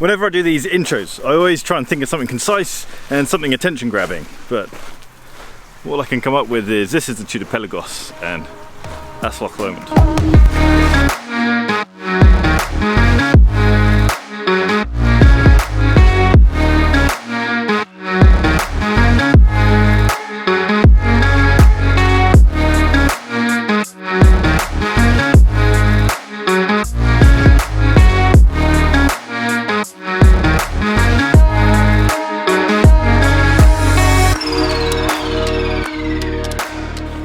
Whenever I do these intros, I always try and think of something concise and something attention grabbing, but all I can come up with is this is the Tudor Pelagos, and that's Loch Lomond.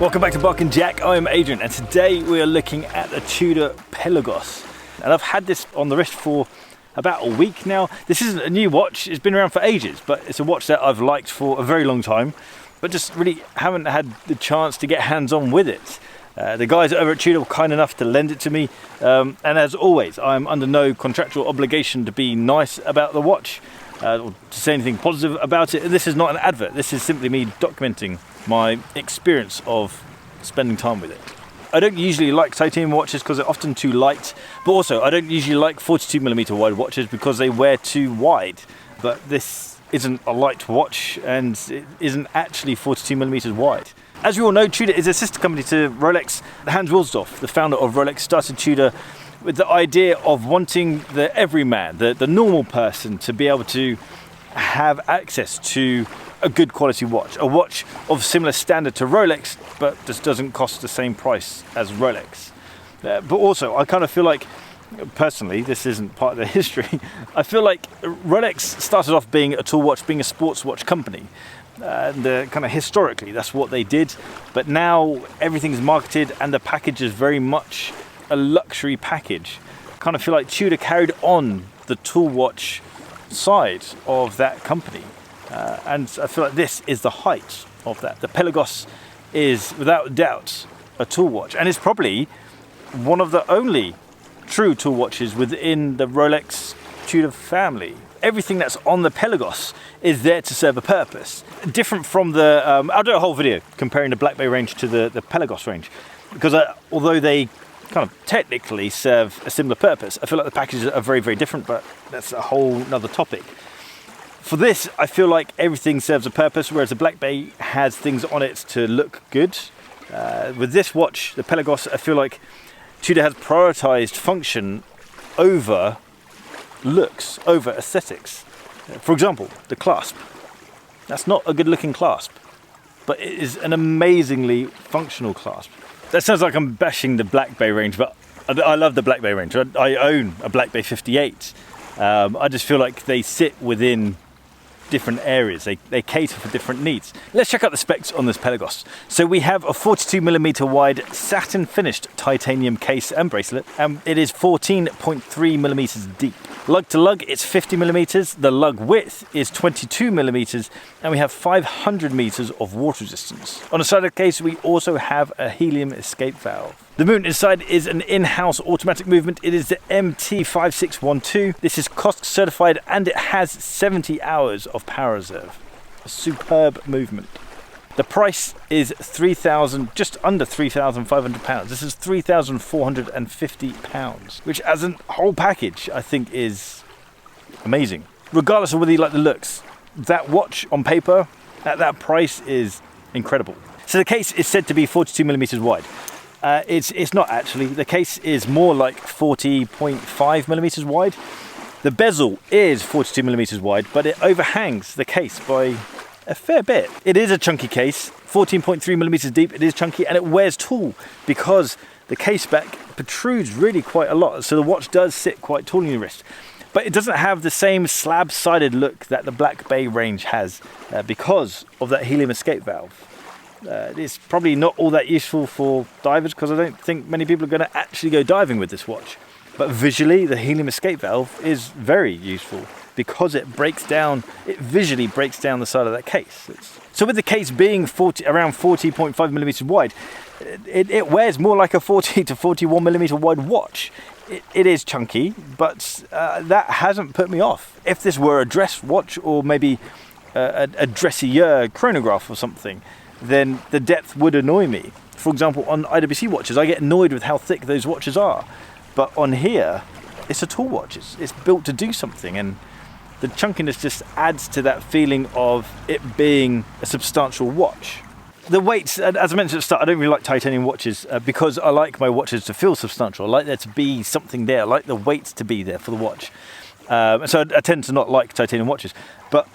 Welcome back to Buck and Jack. I am Adrian, and today we are looking at the Tudor Pelagos. And I've had this on the wrist for about a week now. This isn't a new watch, it's been around for ages, but it's a watch that I've liked for a very long time, but just really haven't had the chance to get hands-on with it. The guys over at Tudor were kind enough to lend it to me, and as always, I'm under no contractual obligation to be nice about the watch, or to say anything positive about it. This is not an advert, this is simply me documenting my experience of spending time with it. I don't usually like titanium watches because they're often too light, but also I don't usually like 42mm wide watches because they wear too wide. But this isn't a light watch and it isn't actually 42mm wide. As you all know, Tudor is a sister company to Rolex. Hans Wilsdorf, the founder of Rolex, started Tudor with the idea of wanting the everyman, the normal person, to be able to have access to a good quality watch, a watch of similar standard to Rolex, but just doesn't cost the same price as Rolex. But also, I kind of feel like, personally, this isn't part of their history, I feel like Rolex started off being a tool watch, being a sports watch company. And kind of historically, that's what they did. But now everything's marketed and the package is very much a luxury package. I kind of feel like Tudor carried on the tool watch side of that company. And I feel like this is the height of that. The Pelagos is without doubt a tool watch, and it's probably one of the only true tool watches within the Rolex Tudor family. Everything that's on the Pelagos is there to serve a purpose. Different from the, I'll do a whole video comparing the BlackBay range to the Pelagos range, because although they kind of technically serve a similar purpose, I feel like the packages are very, very different, but that's a whole nother topic. For this, I feel like everything serves a purpose, whereas the BlackBay has things on it to look good. With this watch, the Pelagos, I feel like Tudor has prioritized function over looks, over aesthetics. For example, the clasp. That's not a good looking clasp, but it is an amazingly functional clasp. That sounds like I'm bashing the BlackBay range, but I love the BlackBay range. I own a BlackBay 58. I just feel like they sit within different areas. They cater for different needs. Let's check out the specs on this Pelagos. So we have a 42mm wide satin finished titanium case and bracelet, and it is 14.3mm deep. Lug to lug, it's 50mm. The lug width is 22mm, and we have 500 meters of water resistance. On the side of the case, we also have a helium escape valve. The movement inside is an in-house automatic movement. It is the MT5612. This is COSC certified and it has 70 hours of power reserve. A superb movement. The price is just under £3,500. This is £3,450, which as a whole package, I think is amazing. Regardless of whether you like the looks, that watch on paper at that price is incredible. So the case is said to be 42mm wide. It's not actually. The case is more like 40.5mm wide. The bezel is 42mm wide, but it overhangs the case by a fair bit. It is a chunky case, 14.3mm deep. It is chunky and it wears tall because the case back protrudes really quite a lot. So the watch does sit quite tall in your wrist. But it doesn't have the same slab-sided look that the BlackBay range has because of that helium escape valve. It's probably not all that useful for divers because I don't think many people are going to actually go diving with this watch. But visually, the helium escape valve is very useful because it visually breaks down the side of that case. So with the case being around 40.5mm wide, it wears more like a 40 to 41mm wide watch. It is chunky, but that hasn't put me off. If this were a dress watch or maybe a dressier chronograph or something, then the depth would annoy me. For example, on IWC watches, I get annoyed with how thick those watches are. But on here, it's a tool watch. It's built to do something, and the chunkiness just adds to that feeling of it being a substantial watch. The weights, as I mentioned at the start, I don't really like titanium watches because I like my watches to feel substantial. I like there to be something there. I like the weight to be there for the watch. So I tend to not like titanium watches. But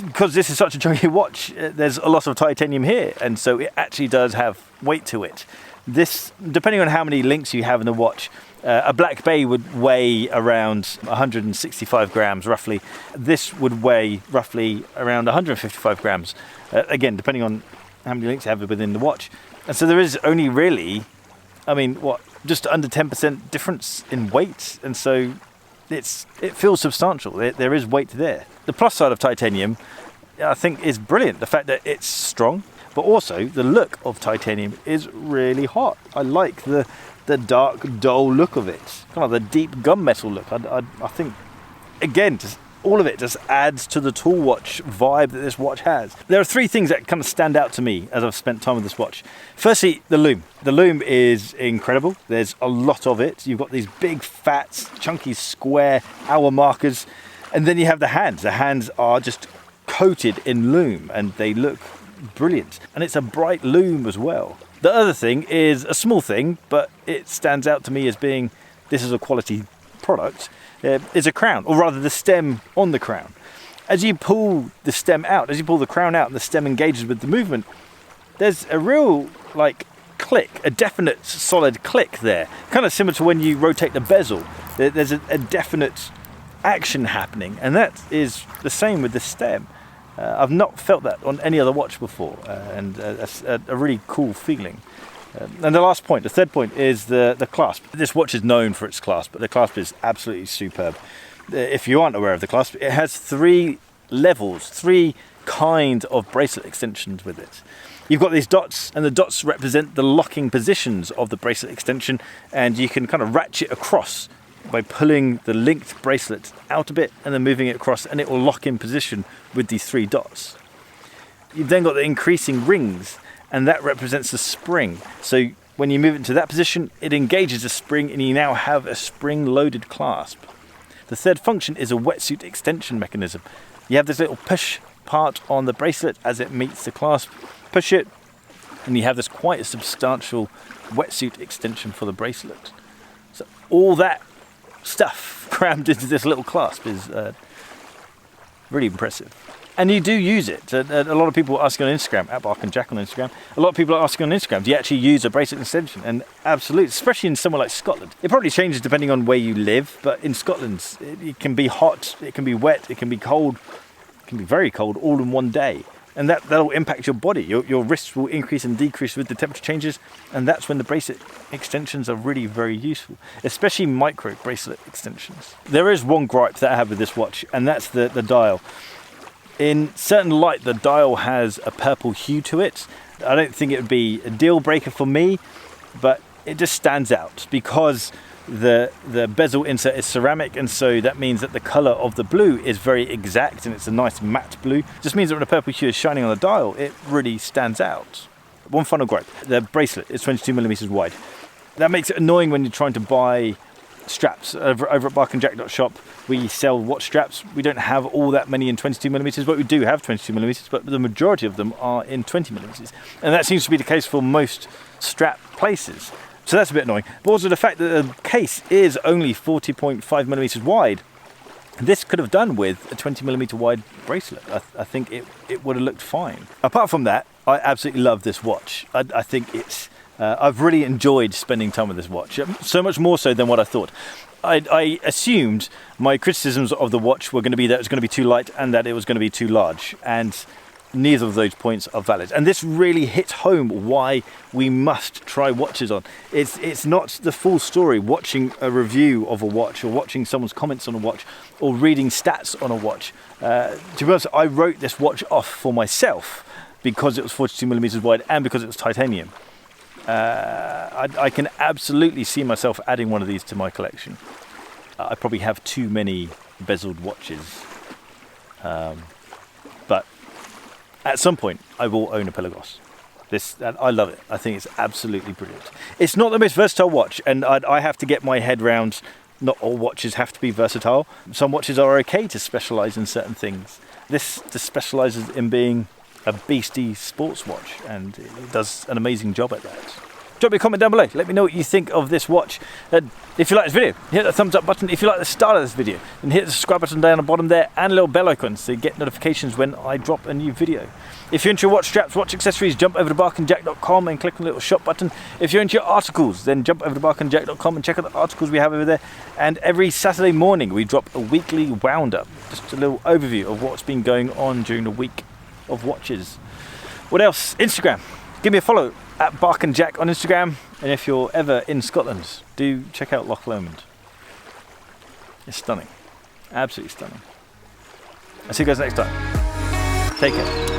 because this is such a chunky watch, there's a lot of titanium here, and so it actually does have weight to it. This, depending on how many links you have in the watch, a BlackBay would weigh around 165 grams roughly. This would weigh roughly around 155 grams, again, depending on how many links you have within the watch. And so there is only really, I mean, just under 10% difference in weight, and so it feels substantial. There is weight there. The plus side of titanium, I think, is brilliant. The fact that it's strong, but also the look of titanium is really hot. I like the dark, dull look of it, kind of the deep gunmetal look. I think, again, just all of it just adds to the tool watch vibe that this watch has. There are three things that kind of stand out to me as I've spent time with this watch. Firstly, the Lume. The Lume is incredible. There's a lot of it. You've got these big, fat, chunky, square hour markers, and then you have the hands. The hands are just coated in Lume, and they look brilliant. And it's a bright Lume as well. The other thing is a small thing, but it stands out to me as being, this is a quality product, is a crown, or rather the stem on the crown. As you pull the stem out, as you pull the crown out and the stem engages with the movement, there's a real click, a definite solid click there. Kind of similar to when you rotate the bezel. There's a definite action happening, and that is the same with the stem. I've not felt that on any other watch before, and that's a really cool feeling. And the last point, the third point, is the clasp. This watch is known for its clasp, but the clasp is absolutely superb. If you aren't aware of the clasp, it has 3 levels, 3 kinds of bracelet extensions with it. You've got these dots, and the dots represent the locking positions of the bracelet extension, and you can kind of ratchet across by pulling the linked bracelet out a bit and then moving it across, and it will lock in position with these 3 dots. You've then got the increasing rings, and that represents the spring. So when you move it into that position, it engages the spring, and you now have a spring-loaded clasp. The third function is a wetsuit extension mechanism. You have this little push part on the bracelet as it meets the clasp. Push it, and you have this quite a substantial wetsuit extension for the bracelet. So all that stuff crammed into this little clasp is really impressive. And you do use it. A lot of people are asking on Instagram, at Bark and Jack on Instagram, a lot of people are asking on Instagram, do you actually use a bracelet extension? And absolutely, especially in somewhere like Scotland. It probably changes depending on where you live, but in Scotland, it can be hot, it can be wet, it can be cold, it can be very cold all in one day. And that'll impact your body. Your wrists will increase and decrease with the temperature changes, and that's when the bracelet extensions are really very useful, especially micro bracelet extensions. There is one gripe that I have with this watch, and that's the dial. In certain light, the dial has a purple hue to it. I don't think it would be a deal breaker for me, but it just stands out because the bezel insert is ceramic, and so that means that the color of the blue is very exact, and it's a nice matte blue. It just means that when the purple hue is shining on the dial, it really stands out. One final gripe, the bracelet is 22mm wide. That makes it annoying when you're trying to buy straps. Over at barkandjack.shop, we sell watch straps. We don't have all that many in 22mm, but we do have 22mm, but the majority of them are in 20mm. And that seems to be the case for most strap places. So that's a bit annoying. But also the fact that the case is only 40.5mm wide. This could have done with a 20mm wide bracelet. I think it would have looked fine. Apart from that, I absolutely love this watch. I think it's I've really enjoyed spending time with this watch, so much more so than what I thought. I assumed my criticisms of the watch were going to be that it was going to be too light and that it was going to be too large, and neither of those points are valid. And this really hits home why we must try watches on. It's not the full story watching a review of a watch, or watching someone's comments on a watch, or reading stats on a watch. To be honest, I wrote this watch off for myself because it was 42mm wide and because it was titanium. I can absolutely see myself adding one of these to my collection. I probably have too many bezeled watches, but at some point I will own a Pelagos. I love it. I think it's absolutely brilliant. It's not the most versatile watch, and I have to get my head round not all watches have to be versatile. Some watches are okay to specialize in certain things. This specializes in being a beastie sports watch, and it does an amazing job at that. Drop me a comment down below. Let me know what you think of this watch. If you like this video, hit the thumbs up button. If you like the style of this video, then hit the subscribe button down the bottom there and a little bell icon so you get notifications when I drop a new video. If you're into your watch straps, watch accessories, jump over to barkandjack.com and click on the little shop button. If you're into your articles, then jump over to barkandjack.com and check out the articles we have over there. And every Saturday morning we drop a weekly roundup, just a little overview of what's been going on during the week of watches. What else? Instagram. Give me a follow at barkandjack on Instagram. And if you're ever in Scotland, do check out Loch Lomond. It's stunning. Absolutely stunning. I'll see you guys next time. Take care.